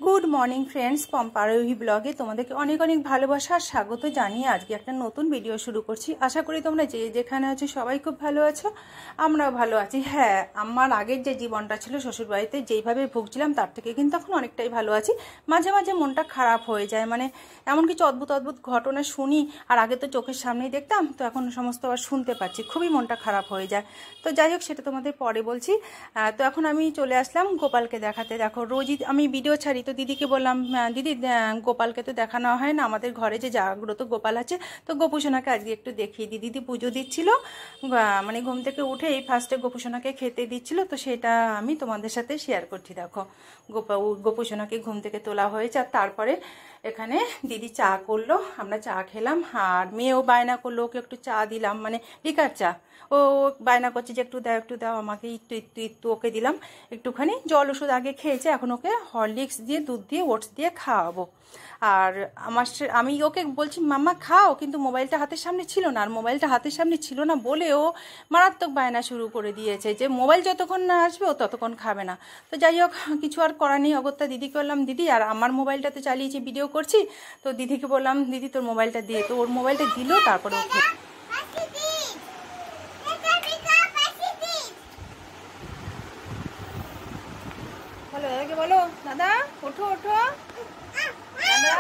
Good morning friends, পম্পারোহি ব্লগে তোমাদেরকে অনেক অনেক ভালোবাসা আর স্বাগত জানিয়ে আজকে একটা নতুন ভিডিও শুরু করছি। আশা করি তোমরা যে যেখানে আছো সবাই খুব ভালো আছো, আমরাও ভালো আছি। হ্যাঁ, আমার আগের যে জীবনটা ছিল শ্বশুরবাড়িতে যেইভাবে ভুগছিলাম তার থেকে কিন্তু এখন অনেকটাই ভালো আছি। মাঝে মাঝে মনটা খারাপ হয়ে যায়, মানে এমন কিছু অদ্ভুত অদ্ভুত ঘটনা শুনি, আর আগে তো চোখের সামনেই দেখতাম, তো এখন সমস্ত আবার শুনতে পাচ্ছি, খুবই মনটা খারাপ হয়ে যায়। তো যাই হোক, সেটা তোমাদের পরে বলছি। তো এখন আমি চলে আসলাম গোপালকে দেখাতে। দেখো, রোজই আমি ভিডিও ছাড়ি, তো দিদিকে বললাম, দিদি গোপালকে তো দেখানো হয় না, আমাদের ঘরে যে জাগ্রত গোপাল আছে, তো গোপুসোনাকে আজকে একটু দেখিয়ে দিই। দিদি পুজো দিচ্ছিল, মানে ঘুম থেকে উঠে এই ফার্স্টে গোপুসোনাকে খেতে দিচ্ছিল, তো সেটা আমি তোমাদের সাথে শেয়ার করছি। দেখো, গোপুসোনাকে ঘুম থেকে তোলা হয়েছে, আর তারপরে এখানে দিদি চা করলো, আমরা চা খেলাম, আর মেয়েও বায়না করলো, ওকে একটু চা দিলাম, মানে লিকার চা। ও বায়না করছে যে একটু দাও একটু দাও আমাকে, একটু একটু একটু ওকে দিলাম একটুখানি। জল ওষুধ আগে খেয়েছে, এখন ওকে হরলিক্স দিয়ে দুধ দিয়ে ওটস দিয়ে খাওয়াবো। আর আমি ওকে বলছি মাম্মা খাও, কিন্তু মোবাইলটা হাতের সামনে ছিল না, আর মোবাইলটা হাতের সামনে ছিল না বলে ও মারাত্মক বায়না শুরু করে দিয়েছে যে মোবাইল যতক্ষণ না আসবে ও ততক্ষণ খাবে না। তো যাই হোক, কিছু আর করার নেই, অগত্যা দিদিকে বললাম, দিদি আর আমার মোবাইলটাতে চালিয়েছি, ভিডিও করছি, তো দিদিকে বললাম দিদি তোর মোবাইলটা দিয়ে, তো ওর মোবাইলটা দিল, তারপরে ও বলো দাদাকে, বলো দাদা ওঠো ওঠো দাদা।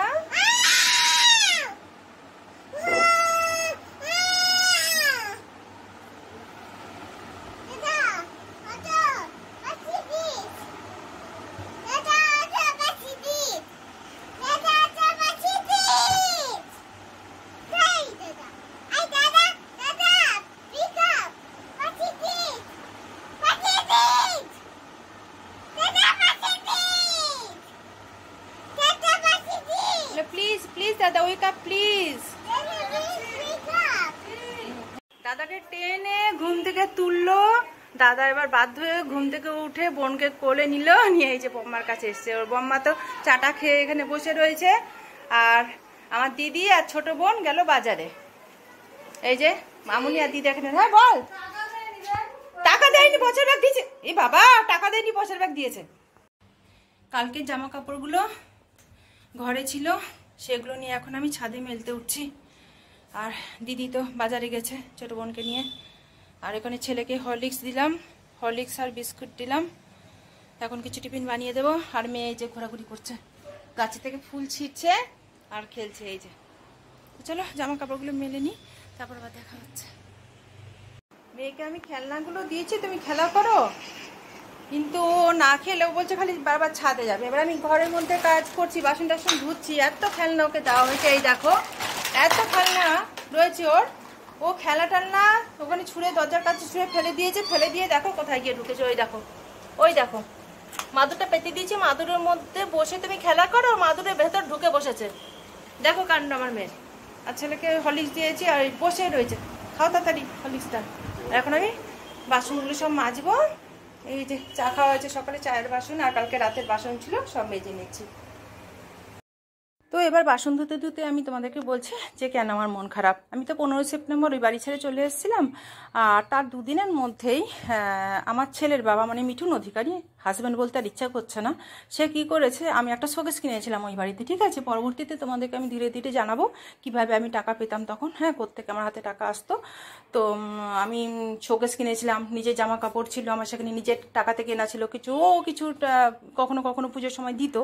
প্লিজ প্লিজ দাদা, ওয়েক আপ প্লিজ। দাদাকে টেনে ঘুম থেকে তুললো, দাদা এবার বাধ্য হয়ে ঘুম থেকে উঠে বোনকে কোলে নিল, নিয়ে এই যে বম্মার কাছে এসছে। ওর বম্মা তো চাটা খেয়ে এখানে বসে রয়েছে, আর আমার দিদি আর ছোট বোন গেল বাজারে। এই যে মামুনি আর দিদি এখানে। হ্যাঁ বল। টাকা দেয়নি, পয়সার ব্যাগ দিয়েছে। এই বাবা, টাকা দেয়নি, পয়সার ব্যাগ দিয়েছে। কালকে জামা কাপড়গুলো ঘরে ছিল, সেগুলো নিয়ে এখন আমি ছাদে মেলতে উঠছি। আর দিদি তো বাজারে গেছে ছোটো বোনকে নিয়ে। আর এখানে ছেলেকে হরলিক্স দিলাম, হরলিক্স আর বিস্কুট দিলাম, এখন কিছু টিফিন বানিয়ে দেবো। আর মেয়ে এই যে ঘোরাঘুরি করছে, গাছে থেকে ফুল ছিঁড়ছে আর খেলছে। এই যে চলো জামা কাপড়গুলো মেলে নিই, তারপর আবার দেখা হচ্ছে। মেয়েকে আমি খেলনাগুলো দিয়েছি, তুমি খেলা করো, কিন্তু ও না খেলেও বলছে খালি বারবার ছাদে যাবে। এবার আমি ঘরের মধ্যে কাজ করছি, বাসন টাসন ধুচ্ছি, এত খেলনা ওকে দেওয়া হয়েছে। এই দেখো এত খেলনা রয়েছে ওর, ও খেলা টালনা ওখানে ছুঁড়ে দরজার কাছে ছুঁড়ে ফেলে দিয়েছে, ফেলে দিয়ে দেখো কোথায় গিয়ে ঢুকেছে। ওই দেখো, ওই দেখো, মাদুরটা পেতে দিয়েছি, মাদুরের মধ্যে বসে তুমি খেলা করো, মাদুরের ভেতর ঢুকে বসেছে। দেখো কাণ্ড আমার মেয়ের। আর ছেলেকে হরলিক্স দিয়েছি আর বসে রয়েছে। খাও তাড়াতাড়ি হরলিক্সটা। এখন আমি বাসনগুলো সব মাজবো। এই যে চা খাওয়া হয়েছে সকালে, চায়ের বাসন আর কালকে রাতের বাসন ছিল, সব মেজে নিচ্ছি। তো এবার বাসন ধুতে ধুতে আমি তোমাদেরকে বলছি যে কেন আমার মন খারাপ। আমি তো 15 সেপ্টেম্বর ওই বাড়ি ছেড়ে চলে এসেছিলাম, আর তার দুদিনের মধ্যেই আমার ছেলের বাবা, মানে মিঠুন অধিকারী, হাজব্যান্ড বলতে আর ইচ্ছা করছে না, সে কি করেছে, আমি একটা শোকেস কিনেছিলাম ওই বাড়িতে, ঠিক আছে, পরবর্তীতে তোমাদেরকে আমি ধীরে ধীরে জানাবো কিভাবে আমি টাকা পেতাম তখন, হ্যাঁ, কোত্থেকে আমার হাতে টাকা আসতো। তো আমি শোকেস কিনেছিলাম, নিজের জামা কাপড় ছিল আমার, সেখানে নিজের টাকাতে কেনা ছিল কিছু, ও কিছুটা কখনো কখনো পুজোর সময় দিত,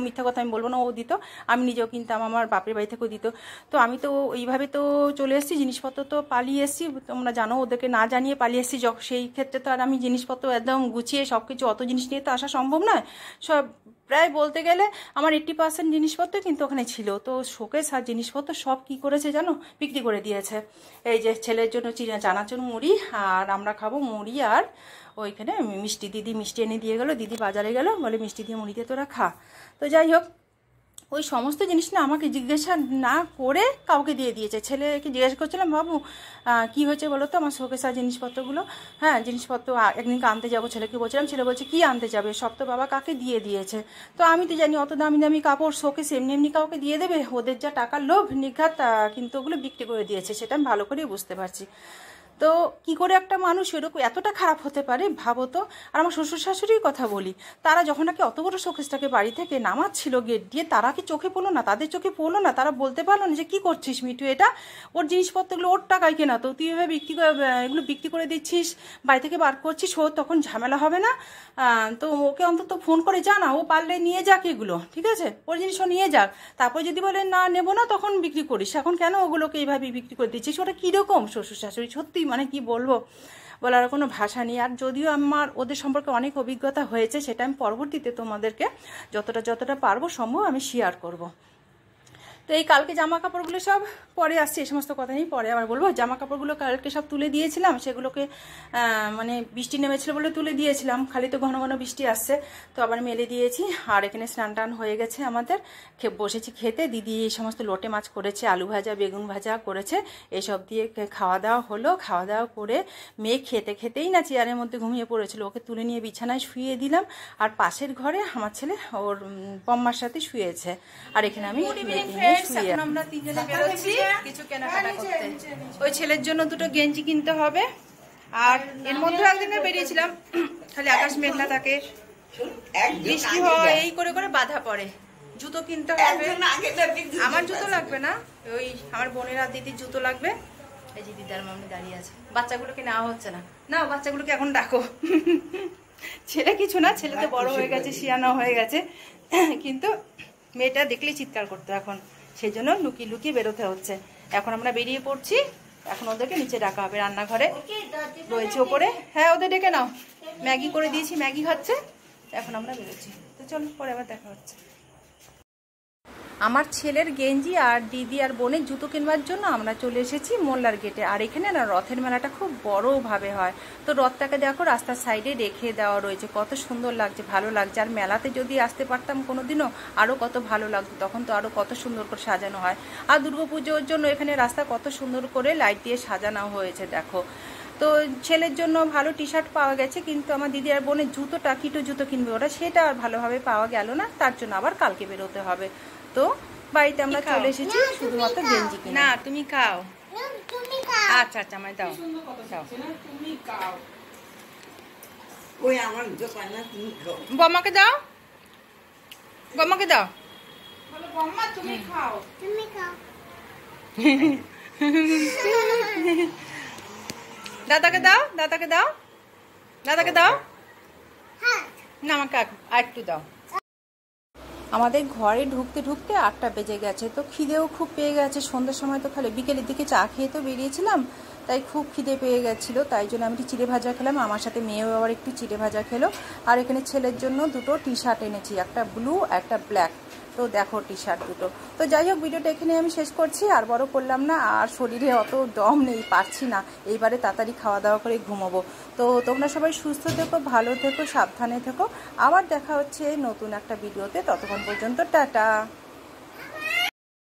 মিথ্যা কথা আমি বলবো না, ও দিত, আমি নিজেও কিনতাম, আমার বাপের বাড়ি থেকেও দিত। তো আমি তো এইভাবে তো চলে এসেছি, জিনিসপত্র তো পালিয়ে এসেছি, তোমরা জানো, ওদেরকে না জানিয়ে পালিয়ে এসেছি। সেই ক্ষেত্রে তো আর আমি জিনিসপত্র একদম গুছিয়ে সব কিছু, অত জিনিস নিয়ে তো আসা সম্ভব নয়। সব প্রায় বলতে গেলে আমার 80% জিনিসপত্র কিন্তু ওখানে ছিল। তো শোকেস আর জিনিসপত্র সব কি করেছে জানো, বিক্রি করে দিয়েছে। এই যে ছেলের জন্য চানাচুর মুড়ি, আর আমরা খাবো মুড়ি আর ওইখানে মিষ্টি। দিদি মিষ্টি এনে দিয়ে গেলো, দিদি বাজারে গেল, বলে মিষ্টি দিয়ে মুড়ি দিয়ে তোরা খা। তো যাই হোক, ওই সমস্ত জিনিস না আমাকে জিজ্ঞাসা না করে কাউকে দিয়ে দিয়েছে। ছেলেকে জিজ্ঞাসা করছিলাম, বাবু কি হয়েছে বলো তো আমার শোকেসের জিনিসপত্রগুলো। হ্যাঁ, জিনিসপত্র একদিনকে আনতে যাবো, ছেলেকে বলছিলাম, ছেলে বলছে কি আনতে যাবে, সব তো বাবা কাকে দিয়ে দিয়েছে। তো আমি তো জানি অত দামি দামি কাপড় শোকেস এমনি এমনি কাউকে দিয়ে দেবে, ওদের যা টাকার লোভ নিঘাত, কিন্তু ওগুলো বিক্রি করে দিয়েছে, সেটা আমি ভালো করেই বুঝতে পারছি। তো কি করে একটা মানুষ এরকম এতটা খারাপ হতে পারে ভাবো তো। আর আমার শ্বশুর শাশুড়ির কথা বলি, তারা যখন নাকি অত বড় শোকেসটাকে বাড়ি থেকে নামাচ্ছিল গেট দিয়ে, তারা কি চোখে পড়লো না, তাদের চোখে পড়লো না? তারা বলতে পারলো না যে কী করছিস মিঠু, এটা ওর জিনিসপত্রগুলো ওর টাকায় কেনা, তো তুই এভাবে এগুলো বিক্রি করে দিচ্ছিস, বাড়ি থেকে বার করছিস, ও তখন ঝামেলা হবে না? তো ওকে অন্তত ফোন করে জানা, ও পারলে নিয়ে যাক এগুলো, ঠিক আছে, ওর জিনিসও নিয়ে যাক। তারপর যদি বলে না নেবো না তখন বিক্রি করিস, এখন কেন ওগুলোকে এইভাবে বিক্রি করে দিচ্ছিস? ওটা কীরকম শ্বশুর শাশুড়ি, সত্যি মানে কি বলবো, বলার কোনো ভাষা নেই। আর যদিও আমার ওদের সম্পর্কে অনেক অভিজ্ঞতা হয়েছে, সেটা আমি পরবর্তীতে তোমাদেরকে যতটা পারবো সম্ভব আমি শেয়ার করব। তো এই কালকে জামা কাপড়গুলো সব পরে আসছে, এই সমস্ত কথা নেই, পরে আবার বলবো। জামা কাপড়গুলো কালকে সব তুলে দিয়েছিলাম, সেগুলোকে মানে বৃষ্টি নেমেছিল বলে তুলে দিয়েছিলাম, খালি তো ঘন ঘন বৃষ্টি আসছে, তো আবার মেলে দিয়েছি। আর এখানে স্নান টান হয়ে গেছে আমাদের, বসেছি খেতে। দিদি এই সমস্ত লোটে মাছ করেছে, আলু ভাজা বেগুন ভাজা করেছে, এসব দিয়ে খাওয়া দাওয়া হলো। খাওয়া দাওয়া করে মেয়ে খেতেই না চেয়ারের মধ্যে ঘুমিয়ে পড়েছিল, ওকে তুলে নিয়ে বিছানায় শুয়ে দিলাম। আর পাশের ঘরে আমার ছেলে ওর বম্মার সাথে শুয়েছে, আর এখানে আমি আমরা তিনজনে বেরোচ্ছি কিছু কেনাকাটা করতে। ওই ছেলের জন্য দুটো গেঞ্জি কিনতে হবে, আর এর মধ্যে একদিনে বেরিয়েছিলাম, খালি আকাশ মেঘলা থাকে, বৃষ্টি হয়, এই করে করে বাধা পড়ে। জুতো কিনতে হবে, আমার জুতো লাগবে না, ওই আমার বোনের আর দিদির জুতো লাগবে। এই যে দিদার মামনি দাঁড়িয়ে আছে, বাচ্চাগুলোকে নেওয়া হচ্ছে না, না বাচ্চাগুলোকে এখন ডাকো। ছেলে কিছু না, ছেলে তো বড় হয়ে গেছে, শিয়ানো হয়ে গেছে, কিন্তু মেয়েটা দেখলেই চিৎকার করতো এখন, সেই জন্য লুকিয়ে লুকিয়ে বেরোতে হচ্ছে। এখন আমরা বেরিয়ে পড়ছি, এখন ওদেরকে নিচে ডাকা হবে, রান্নাঘরে রয়েছে ওপরে। হ্যাঁ ওদের ডেকে নাও, ম্যাগি করে দিয়েছি, ম্যাগি খাচ্ছে। এখন আমরা বেরোচ্ছি, তো চলো পরে আবার দেখা হচ্ছে। আমার ছেলের গেঞ্জি আর দিদি আর বোনের জুতো কিনবার জন্য আমরা চলে এসেছি মোল্লার গেটে। আর এখানে না রথের মেলাটা খুব বড়ভাবে হয়, তো রথটাকে দেখো রাস্তার সাইডে রেখে দেওয়া রয়েছে, কত সুন্দর লাগছে, ভালো লাগছে। আর মেলাতে যদি আসতে পারতাম কোনোদিনও আরও কত ভালো লাগতো, তখন তো আরও কত সুন্দর করে সাজানো হয়। আর দুর্গাপুজোর জন্য এখানে রাস্তা কত সুন্দর করে লাইট দিয়ে সাজানো হয়েছে দেখো। তো ছেলের জন্য ভালো টি শার্ট পাওয়া গেছে, কিন্তু আমার দিদি আর বোনের জুতোটা কিটো জুতো কিনবে ওরা, সেটা আর ভালোভাবে পাওয়া গেল না, তার জন্য আবার কালকে বেরোতে হবে। তো বাড়িতে আমরা চলে এসেছি শুধুমাত্র গেঞ্জি কিনে। না তুমি খাও, আচ্ছা আচ্ছা আমায় দাও, বম্মাকে দাও, বম্মাকে দাও, তুমি খাও, তুমি খাও। দাদাকে দাও, দাদাকে দাও, দাদাকে দাও, না আমাকে একটু দাও। আমাদের ঘরে ঢুকতে ঢুকতে 8টা বেজে গেছে, তো খিদেও খুব পেয়ে গেছে। সন্ধ্যার সময় তো খালি বিকেলের দিকে চা খেয়ে তো বেরিয়েছিলাম, তাই খুব খিদে পেয়ে গেছিলো, তাই জন্য আমি একটু চিড়ে ভাজা খেলাম, আমার সাথে মেয়েও আবার একটু চিড়ে ভাজা খেলো। আর এখানে ছেলের জন্য দুটো টি শার্ট এনেছি, একটা ব্লু একটা ব্ল্যাক, তো দেখো টি শার্ট দুটো। তো যাই হোক ভিডিওটা এখানে আমি শেষ করছি, আর বড় করলাম না, আর শরীরে অত দম নেই, পারছি না, এইবারে তাড়াতাড়ি খাওয়া দাওয়া করে ঘুমোবো। তো তোমরা সবাই সুস্থ থেকো, ভালো থেকো, সাবধানে থেকো, আবার দেখা হচ্ছে নতুন একটা ভিডিওতে, ততক্ষণ পর্যন্ত টাটা।